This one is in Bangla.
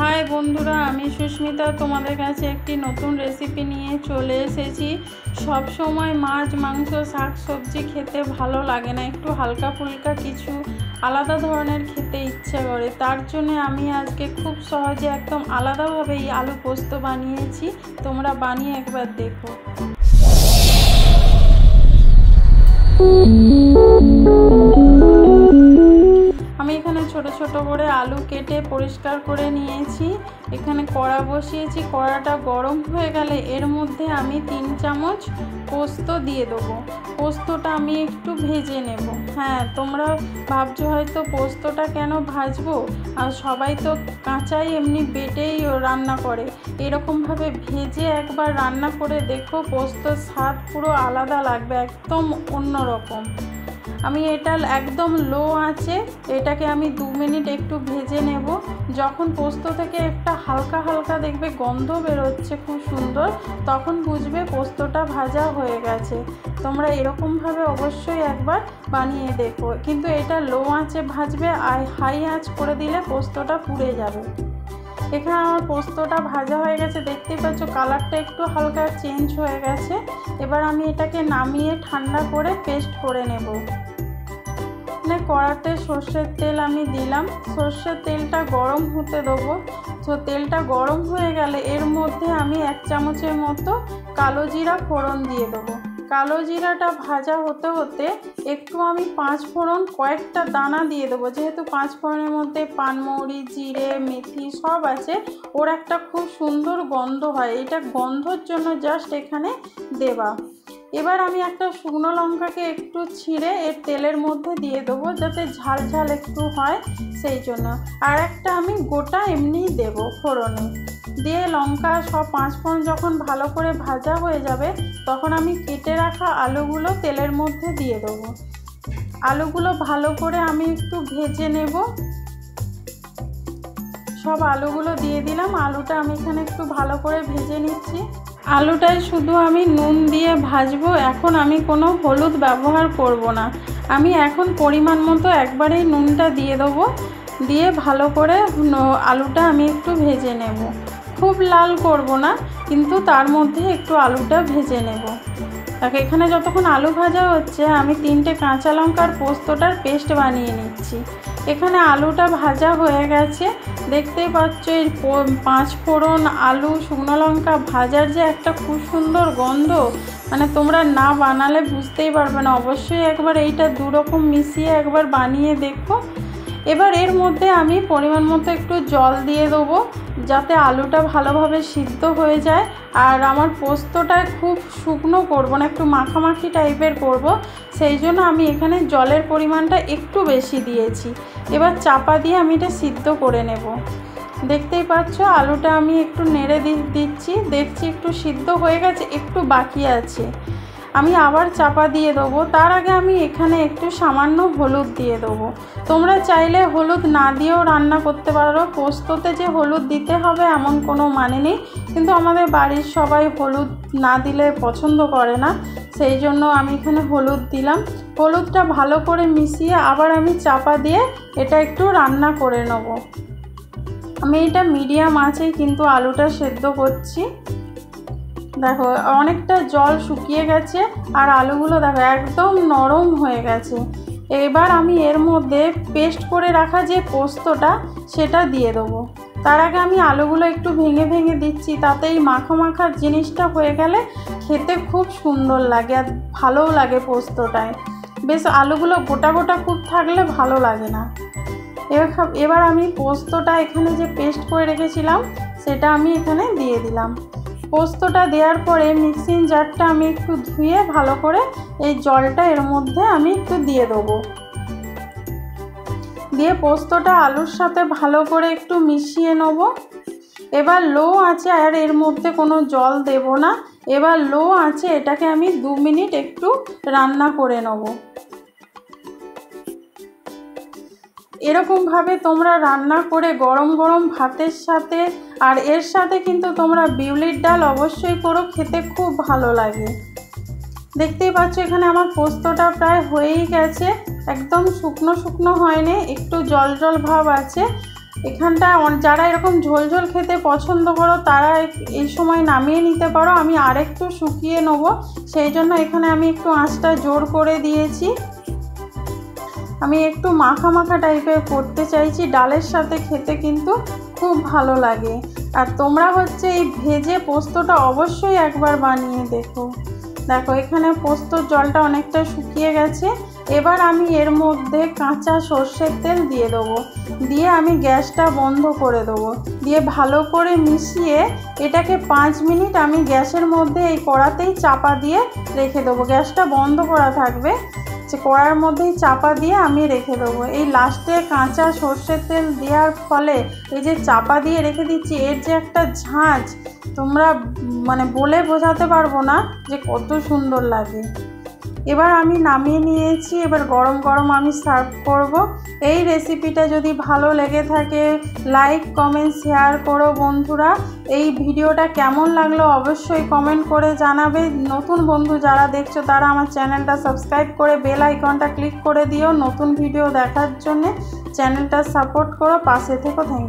হাই বন্ধুরা, আমি সুস্মিতা তোমাদের কাছে একটি নতুন রেসিপি নিয়ে চলে এসেছি। সব সময় মাছ মাংস শাক সবজি খেতে ভালো লাগে না, একটু হালকা ফুলকা কিছু আলাদা ধরনের খেতে ইচ্ছে করে। তার জন্য আমি আজকে খুব সহজে একদম আলাদাভাবে এই আলু পোস্ত বানিয়েছি। তোমরা বানিয়ে একবার দেখো। আমি এখানে ছোট ছোট করে আলু কেটে পরিষ্কার করে নিয়েছি। এখানে কড়া বসিয়েছি, কড়াটা গরম হয়ে গেলে এর মধ্যে আমি 3 চামচ পোস্ত দিয়ে দেবো। পোস্তটা আমি একটু ভেজে নেব। হ্যাঁ, তোমরা ভাবছো হয়তো পোস্তটা কেন ভাজবো, আর সবাই তো কাঁচাই এমনি বেটেই রান্না করে। এরকমভাবে ভেজে একবার রান্না করে দেখো, পোস্তর স্বাদ পুরো আলাদা লাগবে, একদম অন্যরকম। আমি এটা একদম লো আঁচে এটাকে আমি 2 মিনিট একটু ভেজে নেব। যখন পোস্ত থেকে একটা হালকা হালকা দেখবে গন্ধ বেরোচ্ছে খুব সুন্দর, তখন বুঝবে পোস্তটা ভাজা হয়ে গেছে। তোমরা এরকমভাবে অবশ্যই একবার বানিয়ে দেখো, কিন্তু এটা লো আঁচে ভাজবে, আর হাই আঁচ করে দিলে পোস্তটা পুড়ে যাবে। এখানে আমার পোস্তটা ভাজা হয়ে গেছে, দেখতেই পাচ্ছ কালারটা একটু হালকা চেঞ্জ হয়ে গেছে। এবার আমি এটাকে নামিয়ে ঠান্ডা করে পেস্ট করে নেব। কড়াতে সর্ষের তেল আমি দিলাম, সর্ষের তেলটা গরম হতে দেবো। তো তেলটা গরম হয়ে গেলে এর মধ্যে আমি 1 চামচের মতো কালো জিরা ফোড়ন দিয়ে দেবো। কালো জিরাটা ভাজা হতে হতে একটু আমি 5 ফোড়ন কয়েকটা দানা দিয়ে দেবো। যেহেতু 5 ফোড়নের মধ্যে পানমৌরি, জিরে, মেথি সব আছে, ওর একটা খুব সুন্দর গন্ধ হয়, এটা গন্ধর জন্য জাস্ট এখানে দেবা। এবার আমি একটা শুকনো লঙ্কাকে একটু ছিঁড়ে এর তেলের মধ্যে দিয়ে দেবো, যাতে ঝাল ঝাল একটু হয় সেই জন্য। আর একটা আমি গোটা এমনি দেবো ফোড়নে দিয়ে। লঙ্কা সব 5 ফোড়ন যখন ভালো করে ভাজা হয়ে যাবে, তখন আমি কেটে রাখা আলুগুলো তেলের মধ্যে দিয়ে দেবো। আলুগুলো ভালো করে আমি একটু ভেজে নেব। সব আলুগুলো দিয়ে দিলাম। আলুটা আমি এখানে একটু ভালো করে ভেজে নিচ্ছি। আলুটায় শুধু আমি নুন দিয়ে ভাজবো, এখন আমি কোনো হলুদ ব্যবহার করব না। আমি এখন পরিমাণ মতো একবারেই নুনটা দিয়ে দেবো, দিয়ে ভালো করে আলুটা আমি একটু ভেজে নেব। খুব লাল করব না, কিন্তু তার মধ্যে একটু আলুটা ভেজে নেব। এখানে যতক্ষণ আলু ভাজা হচ্ছে আমি 3টে কাঁচা লঙ্কার পোস্তটার পেস্ট বানিয়ে নিচ্ছি। এখানে আলুটা ভাজা হয়ে গেছে, দেখতেই পাচ্ছ এই 5 ফোড়ন, আলু, শুকনো লঙ্কা ভাজার যে একটা খুব সুন্দর গন্ধ, মানে তোমরা না বানালে বুঝতেই পারবে না। অবশ্যই একবার এইটা 2 রকম মিশিয়ে একবার বানিয়ে দেখো। এবার এর মধ্যে আমি পরিমাণ মতো একটু জল দিয়ে দেবো, যাতে আলুটা ভালোভাবে সিদ্ধ হয়ে যায়। আর আমার পোস্তটা খুব শুকনো করব না, একটু মাখামাখি টাইপের করব, সেই জন্য আমি এখানে জলের পরিমাণটা একটু বেশি দিয়েছি। এবার চাপা দিয়ে আমি এটা সিদ্ধ করে নেব। দেখতেই পাচ্ছ আলুটা আমি একটু নেড়ে দিচ্ছি, দেখছি একটু সিদ্ধ হয়ে গেছে, একটু বাকি আছে। আমি আবার চাপা দিয়ে দেবো। তার আগে আমি এখানে একটু সামান্য হলুদ দিয়ে দেবো। তোমরা চাইলে হলুদ না দিয়েও রান্না করতে পারো, পোস্ততে যে হলুদ দিতে হবে এমন কোনো মানে নেই, কিন্তু আমাদের বাড়ির সবাই হলুদ না দিলে পছন্দ করে না, সেই জন্য আমি এখানে হলুদ দিলাম। হলুদটা ভালো করে মিশিয়ে আবার আমি চাপা দিয়ে এটা একটু রান্না করে নেব। আমি এটা মিডিয়াম আঁচেই কিন্তু আলুটা সেদ্ধ করছি। দেখো অনেকটা জল শুকিয়ে গেছে, আর আলুগুলো দেখো একদম নরম হয়ে গেছে। এবার আমি এর মধ্যে পেস্ট করে রাখা যে পোস্তটা সেটা দিয়ে দেবো। তার আগে আমি আলুগুলো একটু ভেঙে ভেঙে দিচ্ছি, তাতে এই মাখা মাখার জিনিসটা হয়ে গেলে খেতে খুব সুন্দর লাগে আর ভালোও লাগে পোস্তটায়। বেশ আলুগুলো গোটা গোটা খুব থাকলে ভালো লাগে না। এবার আমি পোস্তটা এখানে যে পেস্ট করে রেখেছিলাম সেটা আমি এখানে দিয়ে দিলাম। পোস্তটা দেওয়ার পরে মিক্সিং জারটা আমি একটু ধুয়ে ভালো করে এই জলটা এর মধ্যে আমি একটু দিয়ে দেবো। দিয়ে পোস্তটা আলুর সাথে ভালো করে একটু মিশিয়ে নেব। এবার লো আঁচে, আর এর মধ্যে কোনো জল দেব না, এবার লো আঁচে এটাকে আমি 2 মিনিট একটু রান্না করে নেব। এরকমভাবে তোমরা রান্না করে গরম গরম ভাতের সাথে, আর এর সাথে কিন্তু তোমরা বিউলির ডাল অবশ্যই করো, খেতে খুব ভালো লাগে। দেখতেই পাচ্ছ এখানে আমার পোস্তটা প্রায় হয়েই গেছে, একদম শুকনো শুকনো হয়নি, একটু জল জল ভাব আছে। এখানটা যারা এরকম ঝোল খেতে পছন্দ করো তারা এই সময় নামিয়ে নিতে পারো। আমি আরেকটু শুকিয়ে নেব, সেই জন্য এখানে আমি একটু আঁচটা জোর করে দিয়েছি। আমি একটু মাখা মাখা টাইপের করতে চাইছি, ডালের সাথে খেতে কিন্তু খুব ভালো লাগে। আর তোমরা হচ্ছে এই ভেজে পোস্তটা অবশ্যই একবার বানিয়ে দেখো। দেখো এখানে পোস্তর জলটা অনেকটা শুকিয়ে গেছে। এবার আমি এর মধ্যে কাঁচা সর্ষের তেল দিয়ে দেবো, দিয়ে আমি গ্যাসটা বন্ধ করে দেবো, দিয়ে ভালো করে মিশিয়ে এটাকে 5 মিনিট আমি গ্যাসের মধ্যে এই কড়াতেই চাপা দিয়ে রেখে দেবো। গ্যাসটা বন্ধ করা থাকবে, কড়ার মধ্যেই চাপা দিয়ে আমি রেখে দেবো। এই লাস্টে কাঁচা সর্ষের তেল দেওয়ার ফলে এই যে চাপা দিয়ে রেখে দিচ্ছি, এর যে একটা ঝাঁঝ তোমরা মানে বলে বোঝাতে পারবো না যে কত সুন্দর লাগে। এবার আমি নামিয়ে নিয়েছি, এবার গরম গরম আমি সার্ভ করব। এই রেসিপিটা যদি ভালো লেগে থাকে লাইক কমেন্ট শেয়ার করো বন্ধুরা। এই ভিডিওটা কেমন লাগলো অবশ্যই কমেন্ট করে জানাবে। নতুন বন্ধু যারা দেখছো তারা আমার চ্যানেলটা সাবস্ক্রাইব করে বেল আইকনটা ক্লিক করে দিও নতুন ভিডিও দেখার জন্যে। চ্যানেলটা সাপোর্ট করো, পাশে থেকো। Thank you.